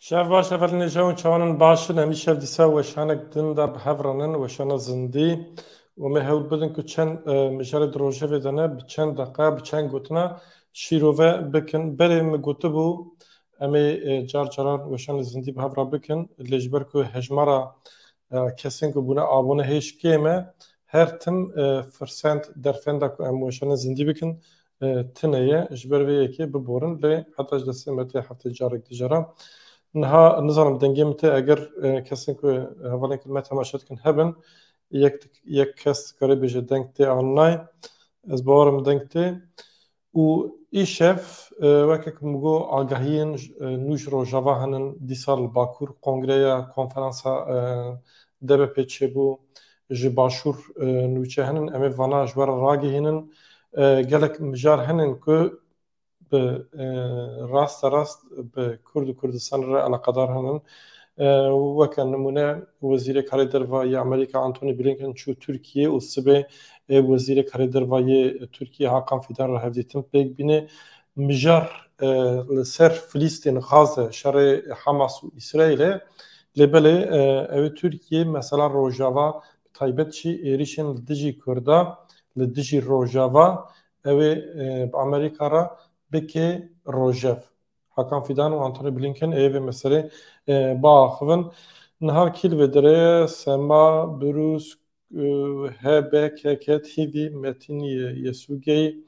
شاف باش فلني جون شوان باشن امي شاف دي سوا شانك دندا بحفرنن وشانا زندي وما هول بدن كتشن مجرد روجه دنا بچن دقه بچن گوتنا شيروفا بكن بري مگوتبو امي جار جاران وشان زندي بحفرا بكن لجبر كو هجمرا kesin ki buna abone hiç keme her tim fırsat derfenda ku em weşana zindî bikin tineye ji ber vê yekê biborin lê heta ji destê me tê heftê carek dijara niha nizanim dengê min tê eger kesin ku hevalên me temaşe dikin hebin yek kes dikare bêje deng tê an nay ez bawerim deng tê û îşev wekek min got agahiyên nû ji rojava henin dîsal li Bakur kongreya konferansa DBP çêbû ji başûr nûçe henin em ê vana ji we re ragihînin gelek mijar henin ku bi rast bi Kurd û Kurdistan re eleqedar henin weke nimûne Wezîrê Karê Derve ya Amerîka Antony Blinken çû Tirkiye û sibê Wezîrê Karê Derve yê Tirkiye Hakan Fidan re hevdîtin pêk bîne mijar li ser Filîstîn, Gaza, şerê Hamas û İsraîlê lêbelê ew ê Tirkiye mesela rojava taybet çî êrişên li dijî Kurda li dijî rojava ew ê bi Amerîka re bike rojev. Hakan Fidan û Antony Blinken ê vê meselê biaxivin. Niha Kilvêderê Sema Brûs HBKK TV Metin Yesûgey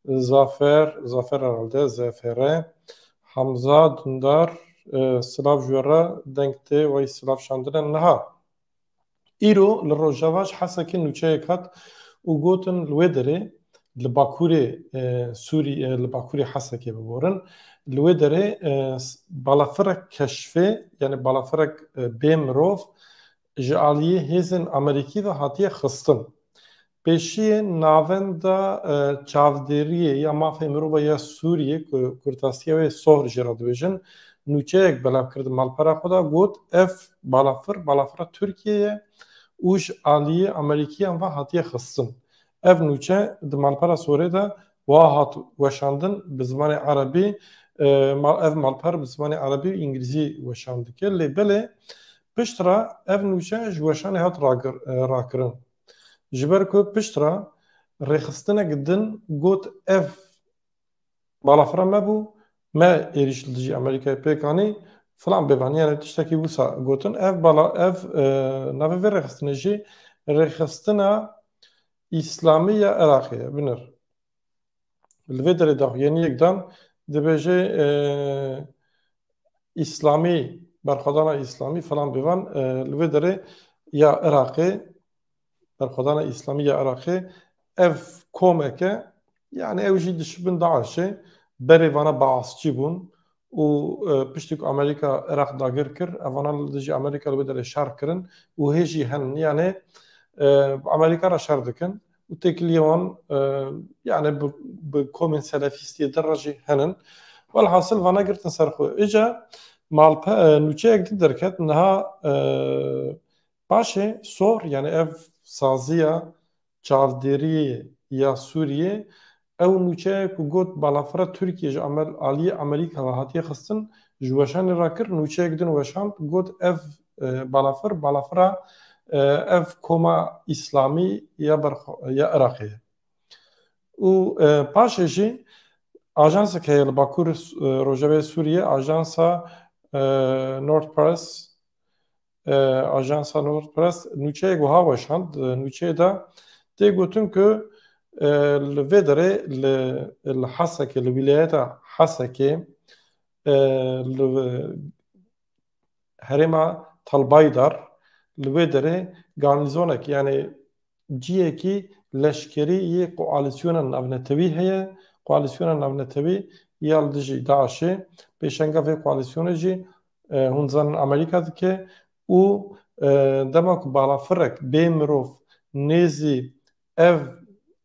Zafer herhalde Zefere Hamza Dündar Silav ji we re deng tê wey silav şandine niha îro li rojava ji hesekê nûçeyek hat û gotin li wê derê li Bakurê Sûrî li Bakurê hesekê biborin li wê derê balafirek keşfê yani balafirek bê mirov ji aliyê hêzên Amerîkî ve hatiye xistin. Pêşiyê navenda çavdêriyê ya mafê mirova ya Sûriyê ku Kurtastiya wê Sohr jê re dibêjin nûçeyek belav kir di malpera xwe de got ev balafira Tirkiye ye û ji aliyê Amerîkiyan ve hatiye xistin. Ev nûçe di malpera Sorê de wa hat weşandin bi zimanê Erebî ev malper bi zimanê Erebî û İngilîzî weşand dike lê belê piştre ev nûçe ji weşanê hat rakirin. Ji ber ku piştre rêxistinek din got ev balafira me bû me êrîş li dijî Amerîkayê pêk anî filan bêvanî yani tiştekî wisa gotin ev navê vê rêxistinê jî rêxistina İslamî ya Iraqê ye binir. Li vê derê daxuyaniyek dan dibêje İslamî berxwedana İslamî filan bêvan li vê derê ya Iraqê berxwedana İslamî ya Iraqê ev komek e yani ew jî dişibin Daişê berê vana Baasçî bûn û piştî ku Amerîka Iraq dagir kir evana li dijî Amerîka li wê derê şer kirin û hê jî henin yani Amerîka re şer dikin û têkiliyê wan yani bi komên selefîstiyê de re jî henin welhasil vana girtin ser xwe îca nûçeyek din derket niha paşê Sohr yani ev saziya çavdêriyê ya Sûriyê ew nûçeyek ku got balafira Tirkiye ji aliyê Amerîka ve hatiye xistin ji weşanê re kir nûçeyek din weşand got ev balafira ev koma İslamî ya Iraqê ye û paşê jî ajansek heye li Bakur Rojavayê Sûriyê ajansa North Press nûçeyek wiha weşand nûçeyê de tê gotin ku li vê derê li Hesekê li wîlayeta Hesekê li herêma Talbaydar li wê derê garnîzonek yani ciyekî leşkerî yê koalîsyona navnetewî heye koalîsyona navnetewî ya li dijî Daişê pêşenga vê koalîsyonê jî hûn zanin Amerîka dike û dema ku balafirek bê mirov nêzî ev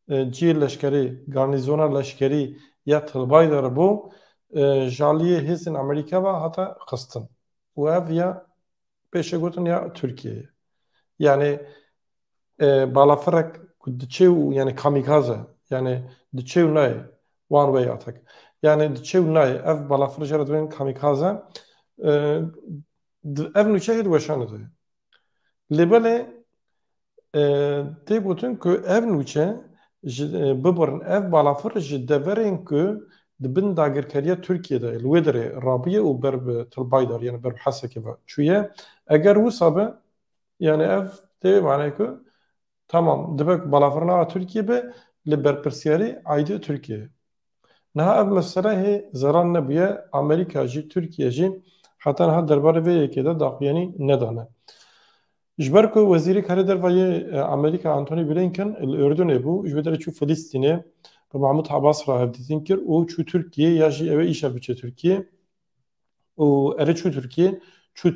ciyê leşkerî garnîzona leşkerî ya Talbaydar bû ji aliyê hêzên Amerîka ve hata xistin û ev ya pêşê gotin ya Tirkiye ye yani balafirek ku diçe û yani kamîkaze yani diçe û nayê one way atak yani diçe û nayê ev balafir jê re dibên kamîkaze ev nûçe hê weşanê de. Lê belê tê gotin ku ev nûçe bibirin ev balafir ji deverên ku dibin dagirkeriya Tirkiyeyê de li wê derê rabiye û ber bi Tilbaydar yani ber bi Hesekê ve çûye eger wisa be yani ev tê manayê ku tamam dibek balafirina Tirkiye be li berpirsiyarî aydî Tirkiye. Niha ev mesele hê zeran nebûye Amerîka jî Tirkiye jî heta niha derbarê vê yekê de daxuyanî nedane. Ji ber ku Wezîrê Karê Dervayê Amerîka Antony Blinken li Ürdünê bû, ji wê derê çû Filîstînê bi Mahmud Abbas re hevdîtîn kir û çû Tirkiye ya jî ew ê îşev biçe Tirkiye û erê çû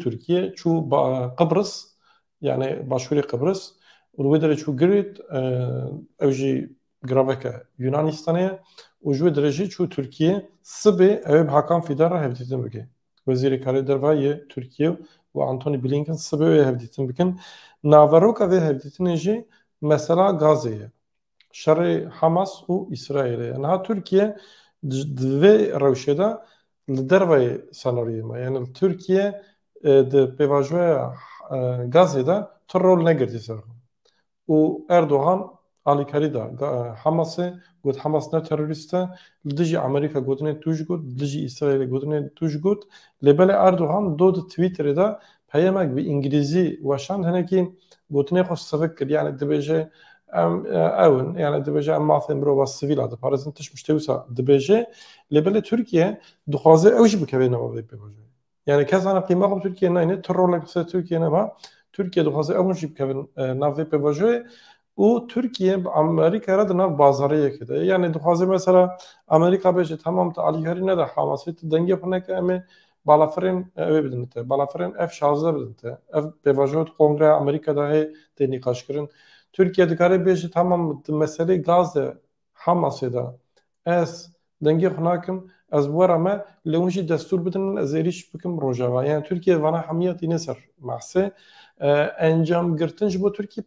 Tirkiye çû Qıbrıs yani başûrê Qıbrıs û li wê derê çû Girit ew jî giraveke Yunanistanê ye û ji wê derê jî çû Tirkiye sibê ew ê bi Hakan Fidan re hevdîtin bike. Wezîrê Karê Dervayê Tirkiye û Antony Blinken sibê wê hevdîtin bikin. Naveroka vê hevdîtinê jî mesela Gazê ye. Şerê Hamas û İsraîlê ye. Niha Tirkiye di vê rewşê de li derveyê senaryoyê me yani Tirkiye di pêvajoya Gazê de ti rol negirtî ser xwe. û Erdogan alîkarî da Hamasê got Hamas ne terorîst e li dijî Amerîka gotinê tu ji got li dijî İsraîlê gotinê tu ji got lê belê Erdogan do di Twitterê de peyemek bi İngilîzî weşand hinekî gotinê xwe sevik kir yani dibêje em ewin yani dibêje em mafê mirova sivîl diparêzin tişt miştê wisa dibêje lê belê Tirkiye dixwaze ew jî bikeve nava vê pêvajoyê. Yani kesana qîma xwe Tirkiye nayne ti rolek ser Tirkiye nema Türkiye dixwaze ew jî bikevin nav vê pêvajoyê û Tirkiye bi Amerîka re di nav bazarê yekê de yani dixwaze mesela Amerîka bêje tamam tu alîkarî nede Hamasê tu dengê xwe neke em ê balafirên ew ê bidin te balafirên F-16 bidin te ev pêvajoya Kongreya Amerîka'da hê tê nîqaşkirin Türkiye dikare bêje tamam di meselê Gazê Hamasê de ez dengê xwe nakim ez were me lê hûn jî destûr bidin ez êrîş bikim rojava yani Türkiye vana hemiya tîne ser mahsê encam girtin ji bo Tirkiye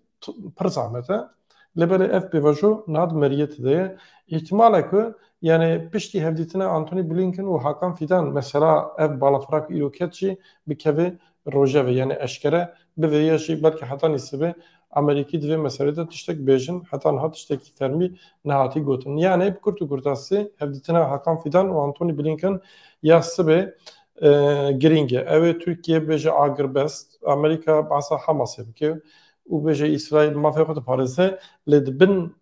pir zahmet e lê belê ev pêvajo niha di meriyetê de ye îhtimalek ku yani piştî hevdîtina Antony Blinken û Hakan Fidan mesela ev balafiraka îroket jî bikeve rojevê yani eşkere bivêye jî belkî heta nîsibê Amerîkî di vê meselê de tiştek bêjin heta niha tiştekî fermî nehatî gotin yani bi kurt û kurtasî hevdîtina Hakan Fidan û Antony Blinken ya sibê giring e ew ê Tirkiye bêje agirbest Amerîka behsa Hamasê bike û bêje İsraîl mafê xwe diparêze lê di bin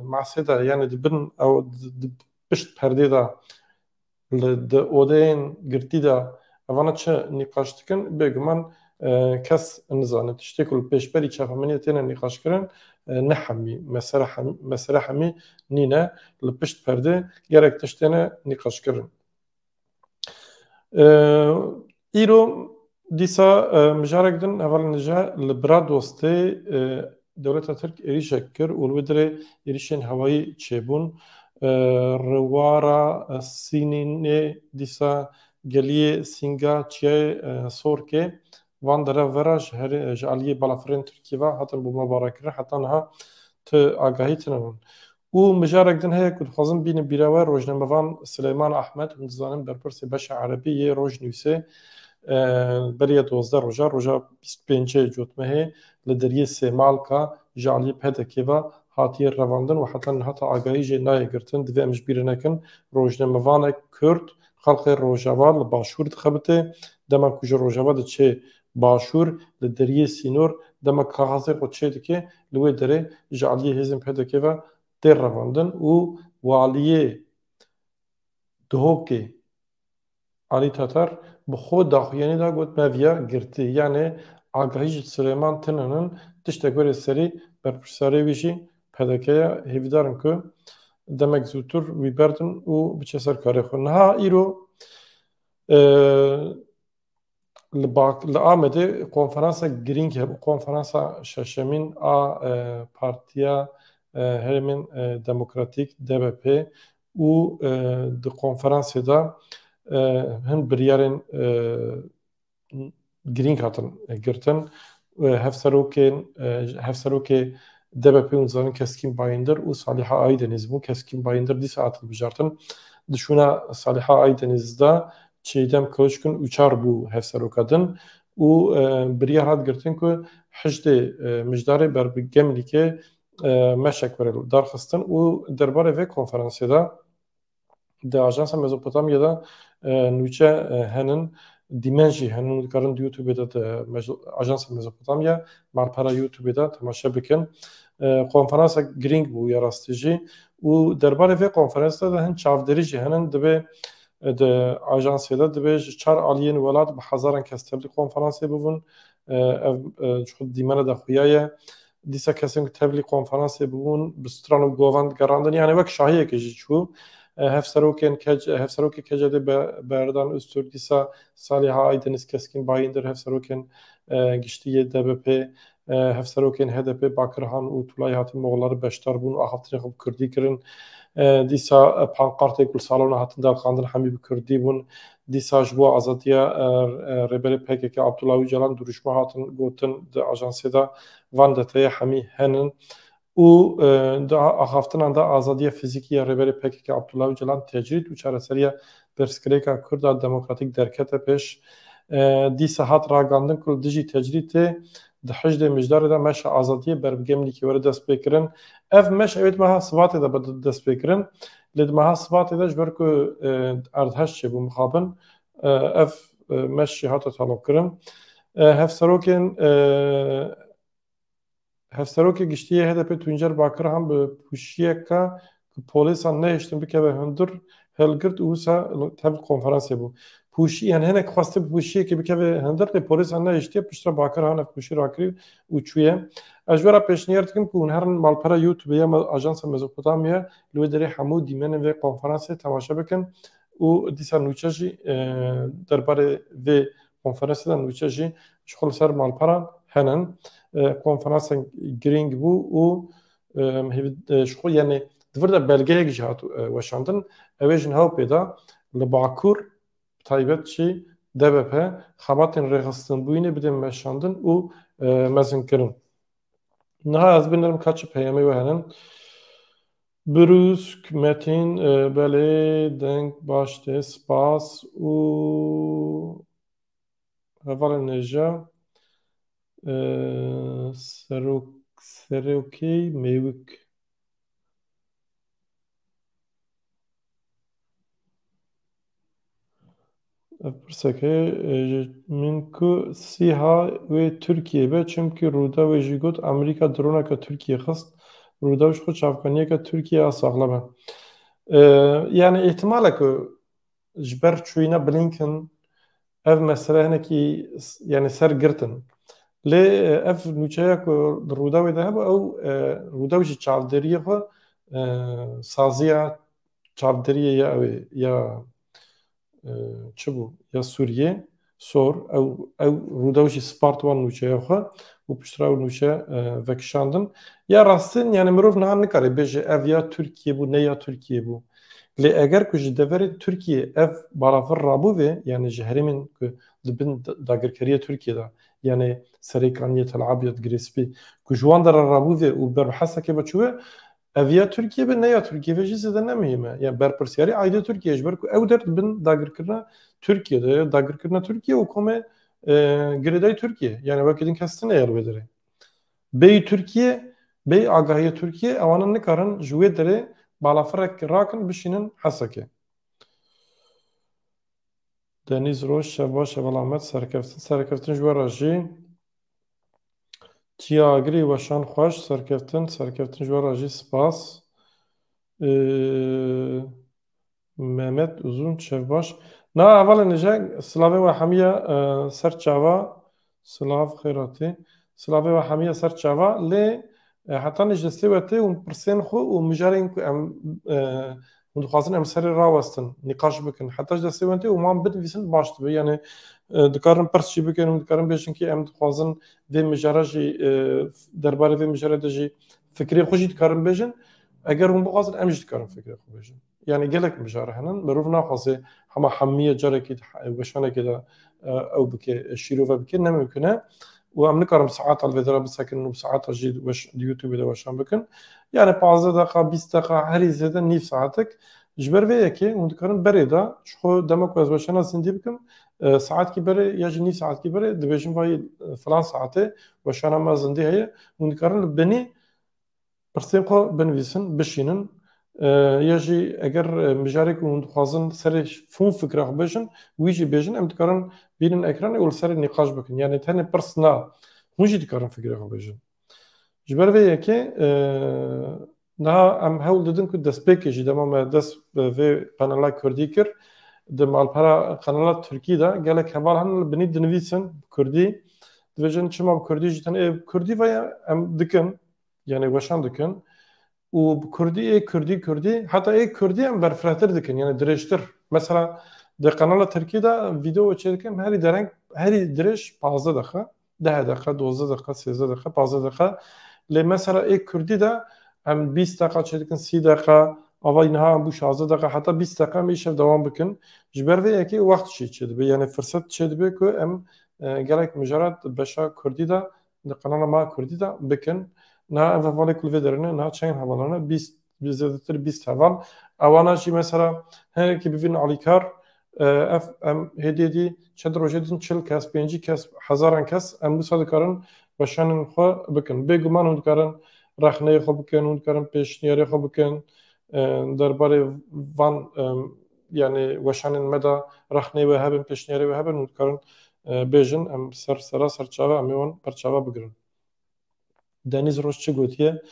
masê de yani di bin ew di pişt perdê de di odeyên girtî de evana çi nîqaş dikin bêguman kes nizane tiştê ku li pêşberî çapemeniyê têne nîqaşkirin ne hemî mesele hemî nîne li pişt perdê gerek tiştêne nîqaşkirin. îro dîsa mijarek din hevalnije li bira dostê dewleta Tirk êrişek kir û li wê derê êrişên hewayî çêbûn riwara Sînê dîsa geliyê Sînga çiyayê Sorkê van derevera ji aliyê balafirên Tirkiye ve hatin bû mebarekirin heta niha ti agahî tune hûn û mijarek din heye ku dixwazin bînin bîrawer rojnamevan Sileyman Ahmed hûn dizanin berpirsê beşa Erebî yê rojnivîsê beriya 12 roja roja 25 cotmehê li deriyê Sêmalka ji aliyê PDK ve hatiye revandin û heta niha te agahî jê nayê girtin divê em ji bîr nekin rojnamevanek Kurd xelkê Rojava li başûr dixebite dema ku ji Rojava diçe başûr li deriyê Sînor dema kaxazê xwe çê dike li wê derê ji aliyê hêzên PDK ve tê revandin û waliyê Duhokê Alî Tatar bi xwe daxuyanî da got me viya girtî yani agahî ji Sileyman tune tiştek were serî berpirsarê wî jî PDK'ya hêvîdarin ku demek zûtir wî berdin û biçe ser karê xwe. Niha îro li Amedê konferansa girîng hebû konferansa şeşemîn a Partiya Herêmên Demokratîk DBP û di konferansê de hin biryarên girîng hatin girtin hevserokê DBP û zanin Keskîn Bayîndir û Saliha Aydeniz bû Keskîn Bayîndir dîsa hatin bijartin dişûna Saliha Aydeniz de çiğdem Kılıçkın uçar bu hevserokadın u biriyar hat girtin ku hiştê mijdarê ber bi Gemlikê meşek were darxistin û derbarê vê konferansê de di Ajansa Mezopotamya'da nûçe henin dîmen jî henin dikarin di YouTube'ê de Ajansa Mezopotamya malpera YouTube'ê de temaşe bikin. Konferansa giring bû ya rastî jî û derbarê vê konferansê de hin çavderî jî henin divê di ajansê de divê ji çar aliyên welat bi hezaran kes tevlî konferansê bibin. Ev dîmena de xuya ye. Dîsa kesên ku tevlî konferansê bibûn bi stran û govan gerandin yani wek şahiyekê jî çû. Hevserokê Kecedê berdan Öztürk dîsa Saliha Aydeniz Keskin bayîndir hevserokên giştiyê DBP hevserokên HDP Bakirhan û Tulay hatin moğolları beşdar bûn û axaftinê xwe bi Kurdî kirin. Dîsa pankartê ku salona hatin derxandin hemî bi Kurdî bûn. Dîsa ji bo azadiya rêberê PKK Abdullah Öcalan duruşma hatin gotin di ajansê de van detayê hemî henin. û di axaftinan de azadiya fîzîkî ya rêberê PKK Abdullah Öcalan tecrîd û çareseriya Pirsgirêka Kurd a Demokratîk derkete pêş. Dîsa hat ragandin ku dijî tecrîdê di hişdê mijdarê de meşa azadiyê ber bi Gemlikê were dest pê kirin. Ev meş evê meha sivatê de be dest pê kirin. Lê di meha sivatê de ji ber ku erdhej çêbû mixabin ev meş jî hate talokkirin. Hevserokê giştiyê HDP Tuncer Bakirhan bi pûşiyeka ku polîsan nehêştin bikeve hundir hilgirt û wisa tev konferansê bû. Pûşî yani hinek xweste pûşiyekê bikeve hundir lê polîsan nehêştiye piştre Bakirhan ev pûşî rakirî û çûye. Ez ji we re pêşniyar dikim ku hûn herin malpera YouTubeê ya Ajansa Mezopotamya li wê derê hemû dîmenên vê konferansê temaşe bikin û dîsa nûçe jî derbarê vê konferansê de nûçe jî ji xwe li ser malperan henin. Konferansên giring bû û ji xwe yani divir de belgeyek jî hat weşandin ew ê jin Hewpê de li Bakur taybet jî DBP xebatên rêxistinbûyînê bidên meşandin û mezinkirin. Niha ez binirim kaçı peyemê we henin. Brûsk Metin belê deng baş tê spas û hevalên nêja Serokê Mêwik ev pirseke ji min ku sîha wê Tirkiyê be çimkî rûda wê jî got Amerîka droneka Tirkiye xist rûda ji xwe çavkaniyeka Tirkiye a saxlem e. Yani ihtimal ku ji ber çûyîna Blinken ev mesele hinekî yani sergirtin. Lê ev nûçeya ku di rûda wê de hebe ew rûda jî çavderiyê xwe saziya çavderiyê ya ew ê ya çi bû ya Sûriyê sor ew rûda jî spart wan nûçeya xwe û piştre ew nûçe vekişandin. Ya rastin yani mirov niha nikare bêje ev ya Tirkiye bû ne ya Tirkiye bû. Lê eger ku ji deverê Tirkiye ev balafir rabû vê yani ji herêmên ku dibin dagirkeriya Tirkiye de yani Serêkaniyê Tel Abyad Girêspî ku ji wan de re rabû vê û ber hesekê ve çûye ev ya Tirkiye be ne ya Tirkiye ve jî zêde nemîhîm e. Yani berpirsyarî aydê Tirkiye ji ber ku ew der dibin dagirkirina Tirkiye'de ya dagirkirina Tirkiye û komê girêdayê Tirkiye yani wekî din kes tune yer wê derê. Bêyî Tirkiye bêyî agahiya Tirkiye ewanan nikarin ji wê derê balafirek rakin bişînin hesekê. Deniz Roj şevbaş şevalamet serkeftin ji we re jî çiyagirî weşan xweş serkeftin ji we re jî spas. Mehmet Uzun şevbaş na evalê nêje silavê we hemiye ser çava silav xêratê silavê we hemiye ser çava lê heta nîj destê we tê û pirsên xwe û mijarên ku em hûn dixwazin em serê rawestin nîqaş bikin heta ji destê we tê û wan binivîsin baş dibe yani dikarin pirs jî bikin û dikarin bêjin ki em dixwazin vê mijara jî derbarê vê mijarê de jî fikrê xwe jî dikarin bêjin eger hûn bixwazin em jî dikarin fikrê xwe bêjin. Yani gelek mijare henin mirov naxwaze hema hemiye carekî weşanekê de ew bike şîrove bike nemimkin e û em nikarin saeta li vê de re bisekin û saeta jî di YouTubeê de weşan bikin. Yani 15 deqa 20 deqa herî zêde nîv saetek ji ber vê yekê hûn dikarin berê da ji xwe dema ku ez weşana zindî bikim saetkî berê ya jî nîv saetkî berê dibêjim vayê filan saetê weşana me zindî heye hûn dikarin li binî pirsên xwe binivîsin bişînin ya jî eger mijarek hûn dixwazin serê fûn fikra xwe bêjin wî jî bêjin em dikarin bînin ekranê û li serê nîqaş bikin yani tenê pirs na hûn jî dikarin fikra xwe bêjin ji ber vê yekê niha em hewl didin ku destpêkê jî dema me dest bi vê qenala Kurdî kir di malpera qenala Tirkî de gelek heval henin li binî dinivîsin Kurdî dibêjin çima bi Kurdî jî tenê Kurdî veye em dikin yani weşan dikin û bi Kurdî Kurdî heta Kurdî em berfirehtir dikin yani dirêjtir mesela di qenala Tirkî de vîdeo çê dikim herî dereng herî dirêj 15 deqe 10 deqe 12 deqe 13 deqe 15 deqe lê mesela Kurdî de em 20 deqe çê dikin 30 deqe ava niha em bû 16 deqe heta 20 deqe em îşev dewam bikin ji ber vê yekê wext jî çê dibe yani firset çê dibe ku em gelek mijaret beşa Kurdî de di qenala me Kurdî de bikin niha ev hevalê ku li vê derine niha çend hevalan e 20 zêdetir 20 heval ewana jî mesela hinekî bivînin alîkar ev em hêdî çend rojê din 40 kes 50 kes hezaran kes em wisa dikarin weşanên xwe bikin bêguman hûn dikarin rexneyê xwe bikin hûn dikarin pêşniyarê xwe bikin derbarê van yani weşanên me de rexneyê we hebin pêşniyarê we hebin hûn dikarin bêjin em sera serçave em ê wan berçava bigirin Deniz Roj çi gotiye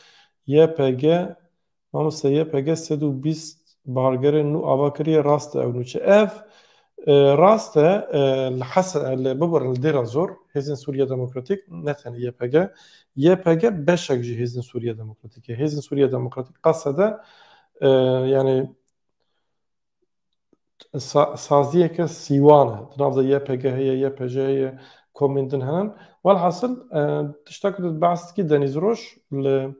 YPG mamoste YPG 120 bargerê nû ava kiriye rast e ew nûçe ev rast e li hesa li bibirin li dêra zor Hêzên Sûriya Demokratîk ne tenê YPG beşek ji Hêzên Sûriya Demokratîk e Hêzên Sûriya Demokratîk qasede yani saziyeke sîwan e di nav de YPG heye YPJ heye komên din henin welhasıl tişta ku behs dikî Deniz Roj li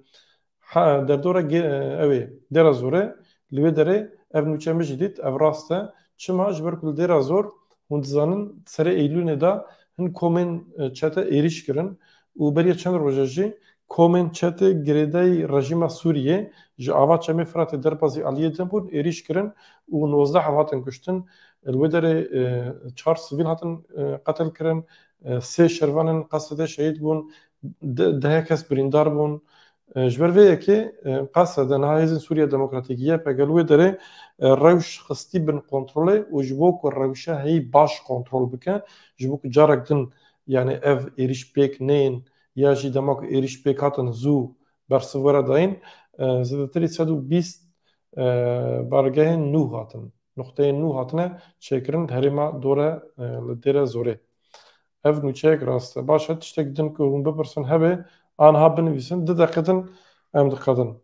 derdora ew ê dêra zor e li wê derê ev nûçe min jî dît ev rast e çima ji ber ku li dêra zor hûn dizanin serê Eylûnê de hin komên çete êrîş kirin û beriya çend roja jî komên çetê girêdayî rejîma Sûriyê ji ava çemê Firatê derbasî aliyê din bûn êrîş kirin û 19 hev hatin kuştin li wê derê 4 sivîl hatin qetil kirin 3 şervanên qesedê şehîd bûn 10 kes birîndar bûn ji ber vê yekê qesede niha Hêzên Sûriya Demokratîk YPG li wê derê rewş xistî bin kontrolê û ji bo ku rewşa heyî baş kontrol bike ji bo ku carek din yani ev êrişpêk neyên ya jî dema ku êrişpêk hatin zû bersivwera dayîn zêdetirî 120 bargehên nû hatin noxteyên nû hatine çêkirin herêma dore li dêre zorê ev nûçeyek rast e baş e tiştek din ku hûn bipirsin hebe anha binivîsin di deqe din em diqedin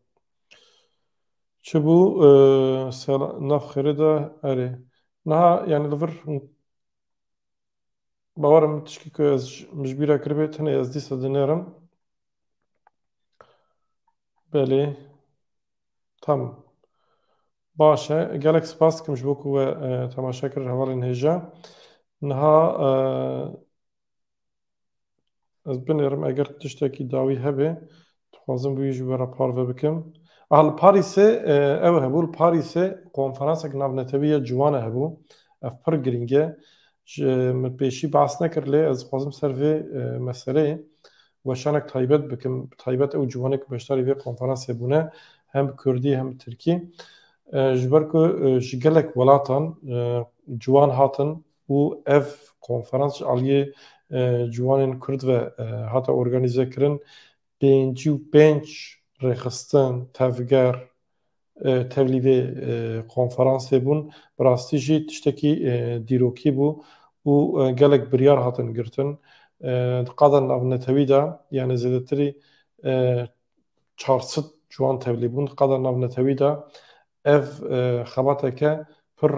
çi bû nav xêrê de erê niha yani li vir bawerim tişkî ku ez ji bîra kiribê tenê ez dîsa dinêrim belê tamam baş e gelek spas dikim ji bo ku we temaşe kir hevalên hêja niha ez binêrim eger tiştekî dawî hebe dixwazim wî ji we re parve bikim li Parîsê ew hebû li Parîsê konferansek navnetewî ya ciwan hebû ev pir giring e min pêşî behs nekir lê ez dixwazim ser vê meseleyê weşanek taybet bikim taybet ew ciwanek beşdarî vê konferansê bûne hem bi Kurdî hem bi Tirkî ji ber ku ji gelek welatan ciwan hatin û ev konferans ji aliyê ciwanên Kurd ve hata organize kirin 55 rêxistin tevger tevlî vê konferansê bûn bi rastî jî tiştekî dîrokî bû û gelek biryar hatin girtin di qada navnetewî de yani zêdetirî 400 ciwan tevlî bûn di qada navnetewî de ev xebateke pir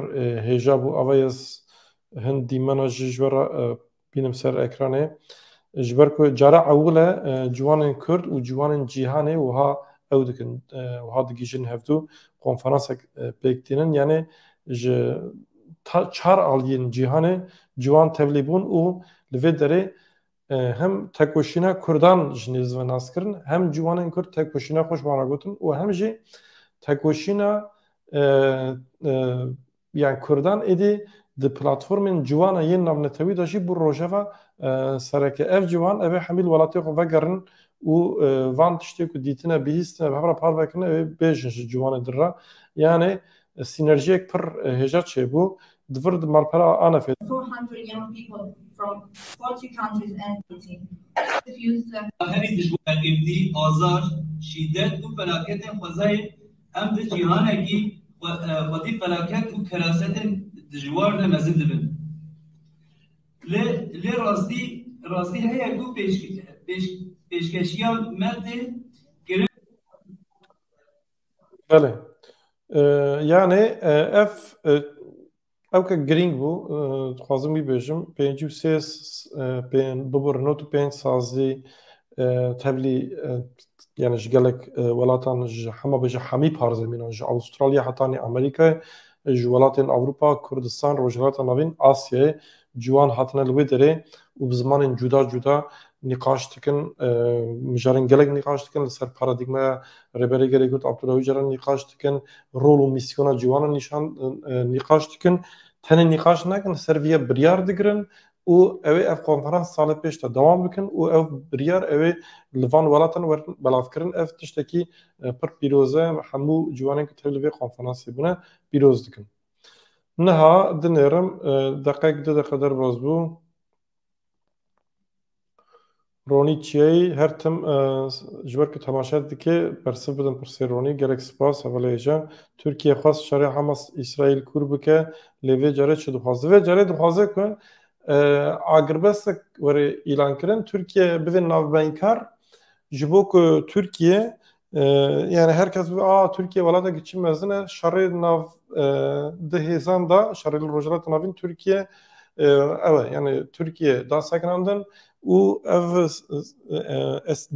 hêja bû ava ez hin dîmena jî ji we re bînim ser ekranê ji ber ku cara ewil e ciwanên Kurd û ciwanên cîhanê wiha ew dikin wiha digîjin hevdû konferansek pêk tînin yani ji çar aliyên cîhanê ciwan tevlî bûn û li vê derê hem tekoşîna Kurdan ji nêz ve nas kirin hem ciwanên Kurd tekoşîna xwe ji wan re gotin û hem jî tekoşîna yani Kurdan edi di platformên ciwana yên navnetewî de jî bu rojeva sereke ev ciwan ev ê hemî li welatê xwe vegerin û van tiştê ku dîtine bihîstin ev hevra parvekin ew ê bêjin ji ciwanê din re yani sinerjiyek pir hêja çêbû divir di malpera Anefê 400 young people from 40 countries and 14 refused to هری دجوار گردی آزار شدت و فلاکت خزای ام د جهان کی خودی فلاکت و کراست دجوار ده مزید بن ل راستی هی دو پیشکشیا مد بله yani ev ew ke girîng bû dixwazim wî bêjim pêncî û sê bibir not û pênc sazî tevlî yani ji gelek welatan ji hema ji hemî parzemînan ji Avustralya hetanî Amerîkayê ji welatên Ewropa, Kurdistan, Rojhilata Navîn Asyayê ciwan hatine li wê derê û bi zimanên cuda cuda nîqaş dikin mijarên gelek nîqaş dikin li ser paradigmaya rêberê gelê Kurd Abdullah Öcalan nîqaş dikin rol û mîsyona ciwanan nîqaş dikin tenê nîqaş nekin ser vê biryar digirin û ew ê ev konferans salê pêş de dewam bikin û ev biryar ew ê li van welatan werin belavkirin ev tiştekî pir pîroz e hemû ciwanên ku tev li vê konferansê bûne pîroz dikin. Niha dinêrim deqek 2 deqe derbas bû Ronî çiyayî her tim ji ber ku temaşe dike bersiv bidin pirsê Ronî gelek spas hevalê hêja Tirkiye xwast şerê Hamas İsraîl kûr bike lê vê carê çi dixwaze vê carê dixwaze ku agirbestek were îlan kirin Tirkiye bibe navbenkar ji bo ku Tirkiye yani herkes Türkiye welatekî çi mezin e şerê nav di hêzan da şerê li Rojhilata Navîn Tirkiye ew yani Tirkiye da sekinandin û ev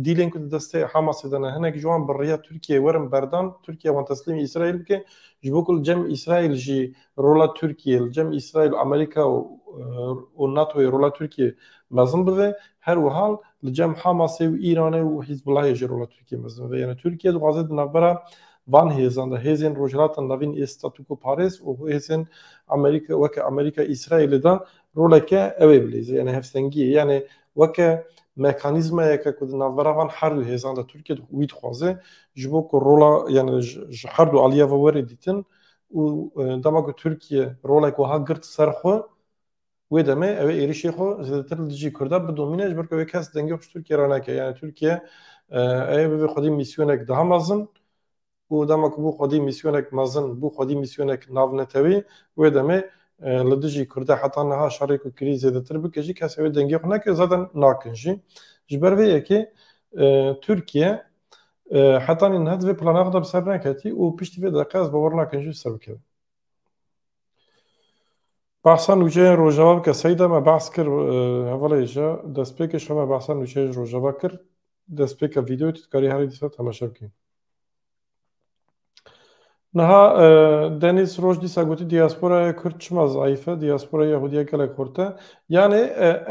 dîlên ku di destê Hamasê de ne hinek ji wan bi rêya Tirkiye werin berdan Tirkiye wan teslîmê İsraîl bike ji bo ku li cem İsraîl jî rola Tirkiye li cem İsraîl Amerîka û NATOyê rola Tirkiye mezin bibe her wihal li cem Hamasê û Îranê û Hîzbullahê jî rola Tirkiye mezin bibe yani Tirkiye dixwaze di navbera van hêzan de hêzên Rojhilata Navîn ê Statu Parêz û hêzên Amerîka weke Amerîka İsraîlê de roleke ew ê bilêze yani hevsengiyê yani weke mekanîzmayeke ku di navbera van her du hêzan de Tirkiye wî dixwaze ji bo ku rola yani ji her du aliya ve werê dîtin û dema ku Tirkiye rolek wiha girt ser xwe wê demê ew ê êrişê xwe zêdetir li dijî Kurda bidomîne ji ber ku wê kes dengê xwe ji Tirkiye re neke yani Tirkiye ew bibe xwedî misyonek daha mezin û dema ku bû xwedî misyonek mezin bû xwedî misyonek navnetewî wê demê li dijî Kurda heta niha şerê ku kirî zêdetir bike jî kes ew ê dengê xwe neke zaten nakin jî ji ber vê yekê Tirkiye hetanî niha divê plana xwe de bi ser neketî û piştî vê deqe ez bawer nakim jî ser bikeve. Behsa nûçeyên Rojava bike Seyda me behs kir hevalê hêja destpêkê ji me behsa nûçeyê ji Rojava kir destpêka vîdeoyê tu dikarî herî dîsa temaşe bikî. Niha Deniz Roj dîsa gotiî diasporaya Kurd çima zayîf e diaspora Yahudiya gelek xurt e yani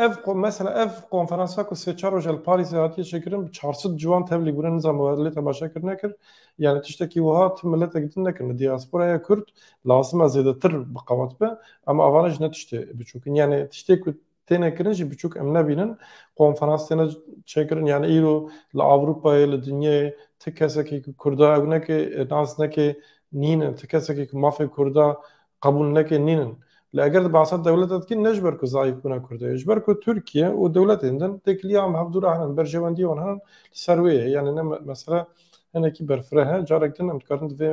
ev mesela ev konferansa ku sê çar roj li Parîsê hatiye çêkirin bi 400 ciwan tevlî bûne nizam welê temaşe kir nekir yani tiştekî wiha tim milletek din nekirin diasporaya Kurd lazim e zêdetir biqewet be ama avana ji ne tiştê biçûkin yani tiştê ku têne kirin jî biçûk em nebînin konferans têne çêkirin yani îro li Ewropayê li dinyayê ti kesekî ku Kurda ew neke nas neke nînin ti kesekî ku mafê Kurda qebûl neke nînin li eger di behsa dewleta dikîn ne ji ber ku zayîf bûna Kurdayê ji ber ku Tirkiye û dewletên din têkiliya em hevdûra hinin berjewendiyê wan hinin li ser wê ye yani ne mesela hinekî berfireh he carek din em dikarin di vê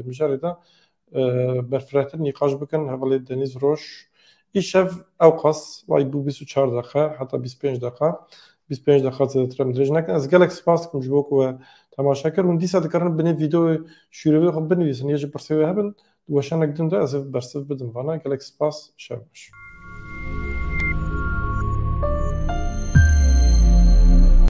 mijarê de berfirehtir nîqaş bikin hevalê Deniz Roj îşev ew qas vay bû 24 deqe heta 25 deqe 25 deqe zêdetir em dirêj nekin ez gelek spas dikim ji bo ku we temaşe kir hûn dîsa dikarin binê vîdeoyê şîrevê xwe binivîsin ya ji pirsê wê hebin weşanek din de ez ê bersiv bidim vana gelek spas şev baş.